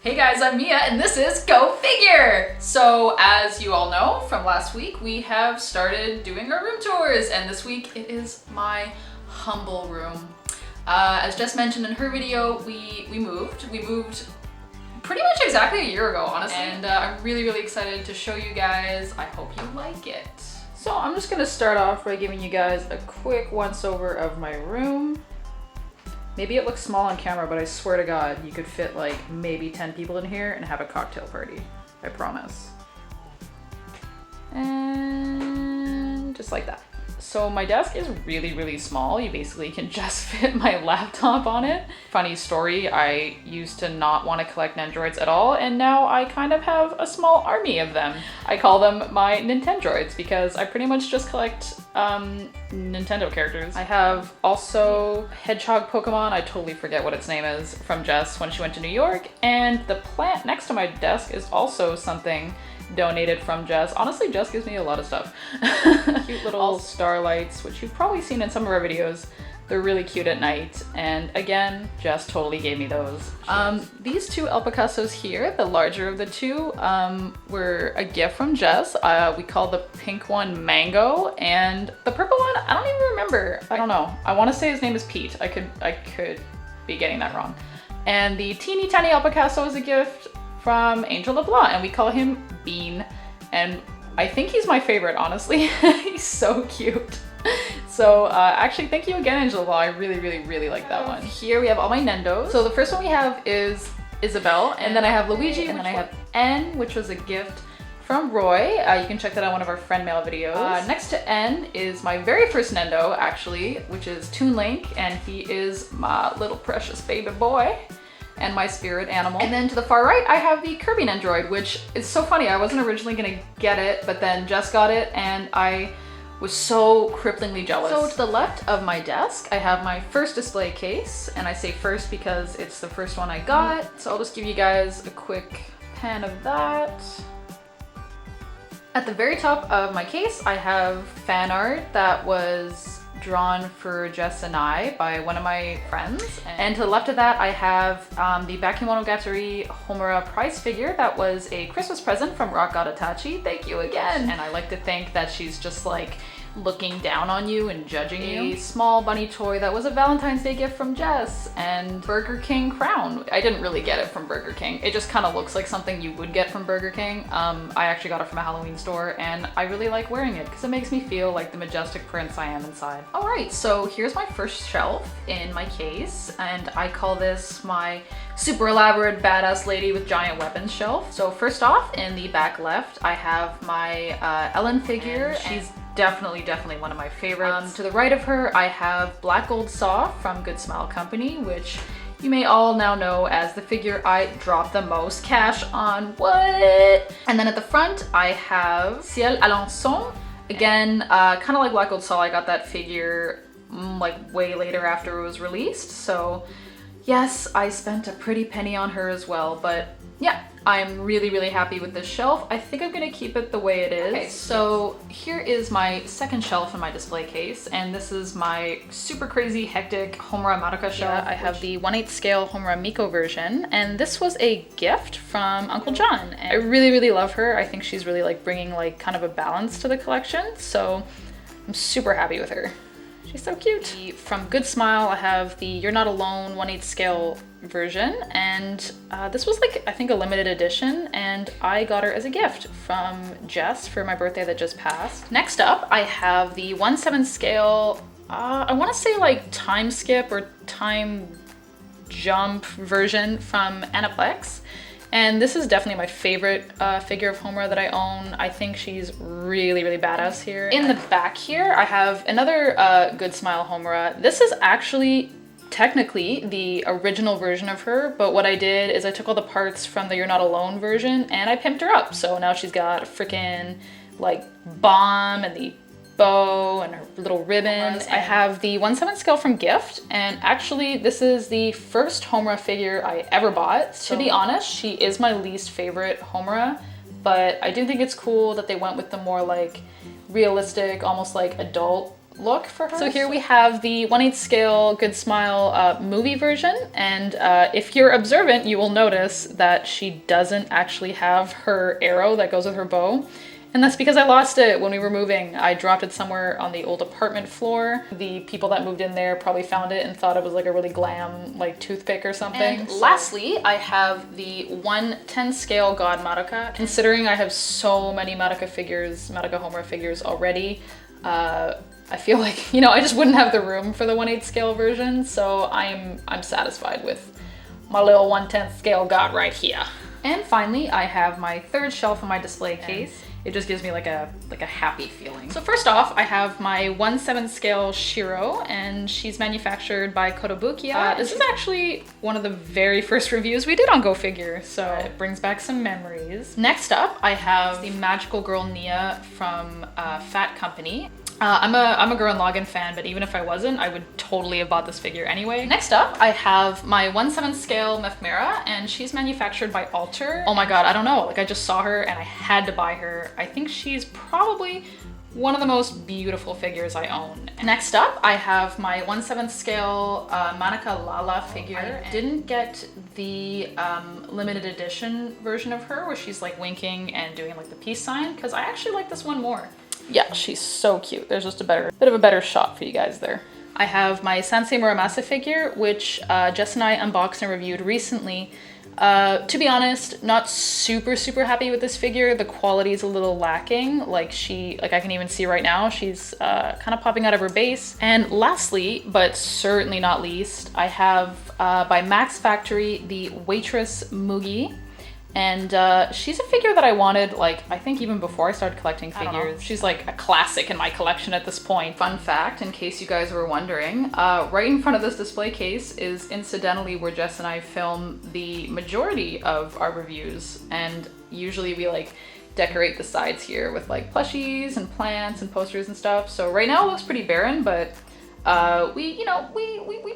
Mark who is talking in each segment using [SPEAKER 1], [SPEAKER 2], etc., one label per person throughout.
[SPEAKER 1] Hey guys, I'm Mia and this is Go Figure! So as you all know from last week, we have started doing our room tours, and this week it is my humble room. As Jess mentioned in her video, we moved. We moved pretty much exactly a year ago, honestly, and I'm really excited to show you guys. I hope you like it. So I'm just gonna start off by giving you guys a quick once over of my room. Maybe it looks small on camera, but I swear to God, you could fit like maybe 10 people in here and have a cocktail party. I promise. And just like that. So my desk is really small. You basically can just fit my laptop on it. Funny story, I used to not want to collect Nendoroids at all, and now I kind of have a small army of them. I call them my Nintendroids because I pretty much just collect Nintendo characters. I have also Hedgehog Pokemon, I totally forget what its name is, from Jess when she went to New York, and the plant next to my desk is also something donated from Jess. Honestly, Jess gives me a lot of stuff. Cute little starlights, which you've probably seen in some of our videos. They're really cute at night, and again, Jess totally gave me those. These two alpacassos here, the larger of the two, were a gift from Jess. We call the pink one Mango, and the purple one, I don't even remember. I don't know. I want to say his name is Pete. I could be getting that wrong. And the teeny tiny alpacasso is a gift from Angel LeBlanc, and we call him Bean. And I think he's my favorite, honestly. He's so cute. So actually, thank you again, Angel LeBlanc. I really like that one. Here we have all my Nendos. So the first one we have is Isabelle, and then I have Luigi, and then I have N, which was a gift from Roy. You can check that out on one of our friend mail videos. Next to N is my very first Nendo, actually, which is Toon Link, and he is my little precious baby boy and my spirit animal. And then to the far right, I have the Kirby Nendoroid, which is so funny. I wasn't originally gonna get it, but then Jess got it, and I was so cripplingly jealous. So to the left of my desk, I have my first display case, and I say first because it's the first one I got. So I'll just give you guys a quick pan of that. At the very top of my case, I have fan art that was drawn for Jess and I by one of my friends. And to the left of that, I have the Bakemonogatari Homura prize figure that was a Christmas present from Rock God Itachi. Thank you again. And I like to think that she's just like looking down on you and judging you. A small bunny toy that was a Valentine's Day gift from Jess, and Burger King crown. I didn't really get it from Burger King. It just kind of looks like something you would get from Burger King. I actually got it from a Halloween store, and I really like wearing it because it makes me feel like the majestic prince I am inside. All right, so here's my first shelf in my case, and I call this my super elaborate badass lady with giant weapons shelf. So first off, in the back left, I have my Ellen figure. She's definitely one of my favorites. To the right of her, I have Black Gold Saw from Good Smile Company, which you may all now know as the figure I dropped the most cash on. What? And then at the front, I have Ciel Alençon. Again, kind of like Black Gold Saw, I got that figure like way later after it was released. So yes, I spent a pretty penny on her as well, but yeah, I'm really happy with this shelf. I think I'm gonna keep it the way it is. Okay, so here is my second shelf in my display case, and this is my super crazy hectic Homura Madoka shelf. Yeah, I have the 1/8 scale Homura Miko version, and this was a gift from Uncle John. And I really love her. I think she's really like bringing like kind of a balance to the collection, so I'm super happy with her. She's so cute. From Good Smile, I have the You're Not Alone 1/8 scale version, and this was like, I think, a limited edition, and I got her as a gift from Jess for my birthday that just passed. Next up, I have the 1/7 scale, I want to say like time skip or time jump version from Aniplex. And this is definitely my favorite figure of Homura that I own. I think she's really badass here. In the back here, I have another Good Smile Homura. This is actually technically the original version of her, but what I did is I took all the parts from the You're Not Alone version and I pimped her up. So now she's got a freaking like bomb and the bow and her little ribbons. I have the 1/7 scale from Gift, and actually this is the first Homura figure I ever bought. To be honest, she is my least favorite Homura, but I do think it's cool that they went with the more like realistic, almost like adult look for her. So here we have the 1/8 scale Good Smile movie version, and if you're observant, you will notice that she doesn't actually have her arrow that goes with her bow. And that's because I lost it when we were moving. I dropped it somewhere on the old apartment floor. The people that moved in there probably found it and thought it was like a really glam, like toothpick or something. And lastly, I have the 1/10 scale God Madoka. Considering I have so many Madoka figures, Madoka Homura figures already, I feel like, you know, I just wouldn't have the room for the 1/8 scale version. So I'm satisfied with my little 1/10 scale God right here. And finally, I have my third shelf in my display case. It just gives me like a happy feeling. So first off, I have my 1/7 scale Shiro, and she's manufactured by Kotobukiya. This is actually one of the very first reviews we did on Go Figure, so it brings back some memories. Next up, I have the Magical Girl Nia from Fat Company. I'm a Gurren Lagann fan, but even if I wasn't, I would totally have bought this figure anyway. Next up, I have my 1/7 scale Mephmera, and she's manufactured by Alter. Oh my god, I don't know, like I just saw her and I had to buy her. I think she's probably one of the most beautiful figures I own. Next up, I have my 1/7 scale Manaka Lala figure. I didn't get the limited edition version of her where she's like winking and doing like the peace sign, because I actually like this one more. Yeah, she's so cute. There's just a bit of a better shot for you guys there. I have my Sensei Muramasa figure, which Jess and I unboxed and reviewed recently. To be honest, not super happy with this figure. The quality is a little lacking. Like I can even see right now, she's kind of popping out of her base. And lastly, but certainly not least, I have by Max Factory, the Waitress Mugi. And she's a figure that I wanted, like, I think even before I started collecting figures. She's like a classic in my collection at this point. Fun fact, in case you guys were wondering, right in front of this display case is incidentally where Jess and I film the majority of our reviews. And usually we like decorate the sides here with like plushies and plants and posters and stuff. So right now it looks pretty barren, but we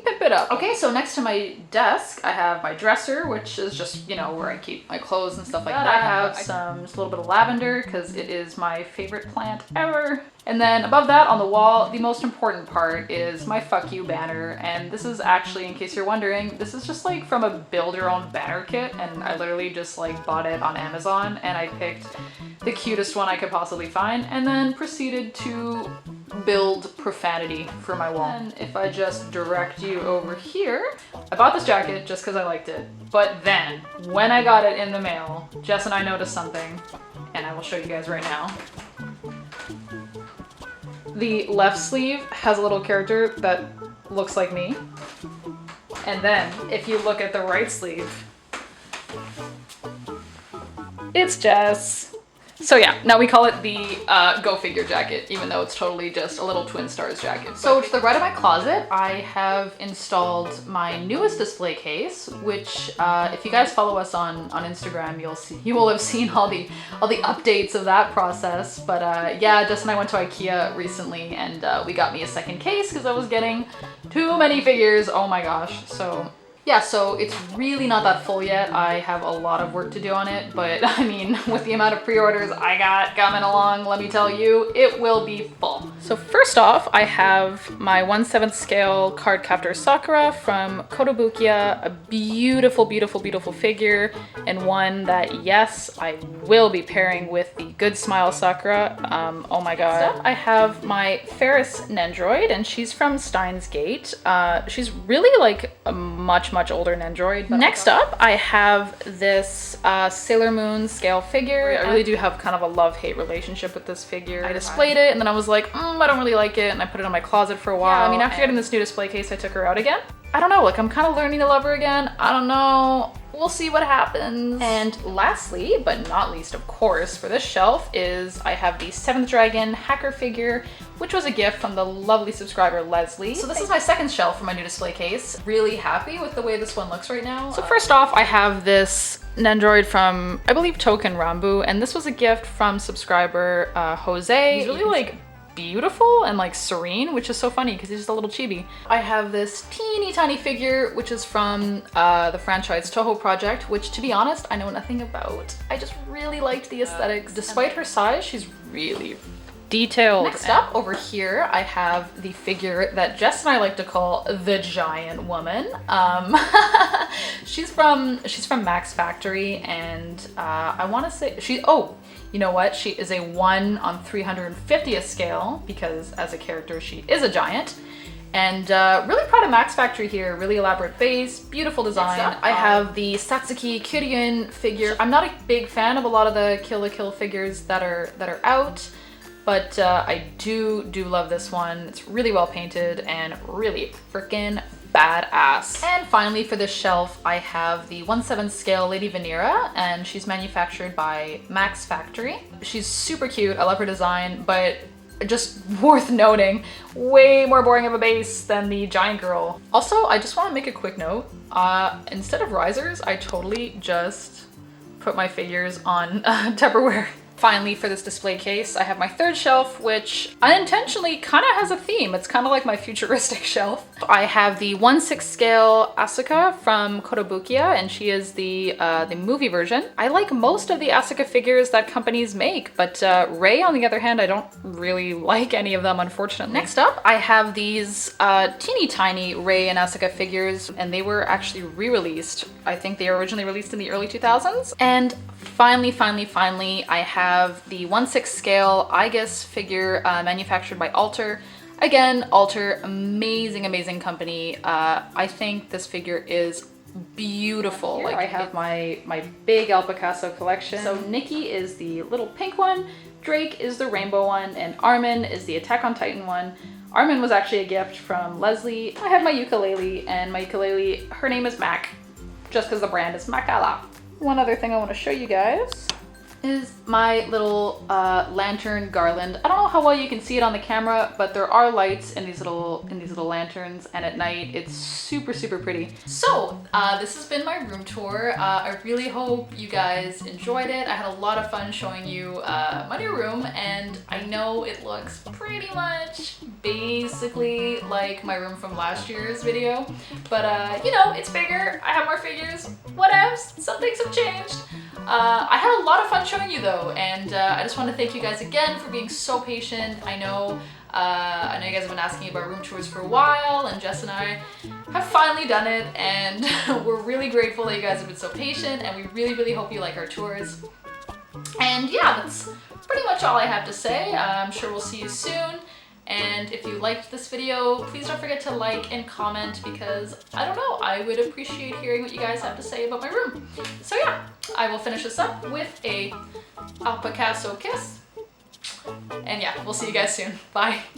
[SPEAKER 1] pimp it up. Okay, so next to my desk, I have my dresser, which is just, you know, where I keep my clothes and stuff like that. I have just a little bit of lavender because it is my favorite plant ever. And then above that on the wall, the most important part is my fuck you banner. And this is actually, in case you're wondering, this is just like from a build your own banner kit. And I literally just like bought it on Amazon and I picked the cutest one I could possibly find and then proceeded to build profanity for my wall. And if I just direct you over here, I bought this jacket just because I liked it. But then when I got it in the mail, Jess and I noticed something, and I will show you guys right now. The left sleeve has a little character that looks like me. And then if you look at the right sleeve, it's Jess. So yeah, now we call it the Go Figure jacket, even though it's totally just a little Twin Stars jacket. So to the right of my closet, I have installed my newest display case, which if you guys follow us on Instagram, you will have seen all the updates of that process. But yeah, Jess and I went to IKEA recently, and we got me a second case because I was getting too many figures. Oh my gosh. So yeah, so it's really not that full yet. I have a lot of work to do on it, but I mean, with the amount of pre-orders I got coming along, let me tell you, it will be full. So first off, I have my 1/7 scale card captor Sakura from Kotobukiya, a beautiful figure, and one that, yes, I will be pairing with the Good Smile Sakura. Oh my god. Next up, I have my Ferris Nendoroid, and she's from Steins Gate. She's really like a much older Nendoroid. Next up, I have this Sailor Moon scale figure. I really do have kind of a love-hate relationship with this figure. I displayed it and then I was like, I don't really like it, and I put it in my closet for a while. Yeah, I mean, after getting this new display case, I took her out again. I don't know, like I'm kind of learning to love her again. I don't know. We'll see what happens. And lastly, but not least, of course, for this shelf is I have the 7th Dragon Hacker figure, which was a gift from the lovely subscriber Leslie. So this is my second shelf for my new display case. Really happy with the way this one looks right now. So first off, I have this Nendoroid from, I believe, Token Rambu, and this was a gift from subscriber Jose. He's really like beautiful and like serene, which is so funny because he's just a little chibi. I have this teeny tiny figure, which is from the franchise Toho Project, which, to be honest, I know nothing about. I just really liked the aesthetics. Despite her size, she's really detailed. Next up, over here, I have the figure that Jess and I like to call the Giant Woman. She's from Max Factory, and I want to say you know what? She is a 1 on 350th scale because as a character, she is a giant. And really proud of Max Factory here. Really elaborate base, beautiful design. I have the Satsuki Kyurien figure. I'm not a big fan of a lot of the Kill la Kill figures that are out, but I do love this one. It's really well painted and really freaking badass. And finally for this shelf, I have the 1/7 scale Lady Vanera, and she's manufactured by Max Factory. She's super cute. I love her design, but just worth noting, way more boring of a base than the giant girl. Also, I just want to make a quick note. Instead of risers, I totally just put my figures on Tupperware. Finally, for this display case, I have my third shelf, which unintentionally kind of has a theme. It's kind of like my futuristic shelf. I have the 1/6 scale Asuka from Kotobukiya, and she is the movie version. I like most of the Asuka figures that companies make, but Rei, on the other hand, I don't really like any of them, unfortunately. Next up, I have these teeny tiny Rei and Asuka figures, and they were actually re-released. I think they were originally released in the early 2000s. And finally, I have the 1/6 scale Aegis figure manufactured by Alter. Again, Alter, amazing company. I think this figure is beautiful. Here I have my big El Picasso collection. So Nikki is the little pink one, Drake is the rainbow one, and Armin is the Attack on Titan one. Armin was actually a gift from Leslie. I have my ukulele, and my ukulele, her name is Mac, just because the brand is Makala. One other thing I want to show you guys is my little lantern garland. I don't know how well you can see it on the camera, but there are lights in these little lanterns, and at night it's super pretty. So this has been my room tour. I really hope you guys enjoyed it. I had a lot of fun showing you my new room, and I know it looks pretty much basically like my room from last year's video, but you know, it's bigger, I have more figures, whatevs, some things have changed. I had a lot of fun showing you though, and I just want to thank you guys again for being so patient. I know you guys have been asking about room tours for a while, and Jess and I have finally done it, and we're really grateful that you guys have been so patient, and we really hope you like our tours. And yeah, that's pretty much all I have to say. I'm sure we'll see you soon. And if you liked this video, please don't forget to like and comment, because I don't know, I would appreciate hearing what you guys have to say about my room. So yeah, I will finish this up with a El Picasso kiss. And yeah, we'll see you guys soon. Bye.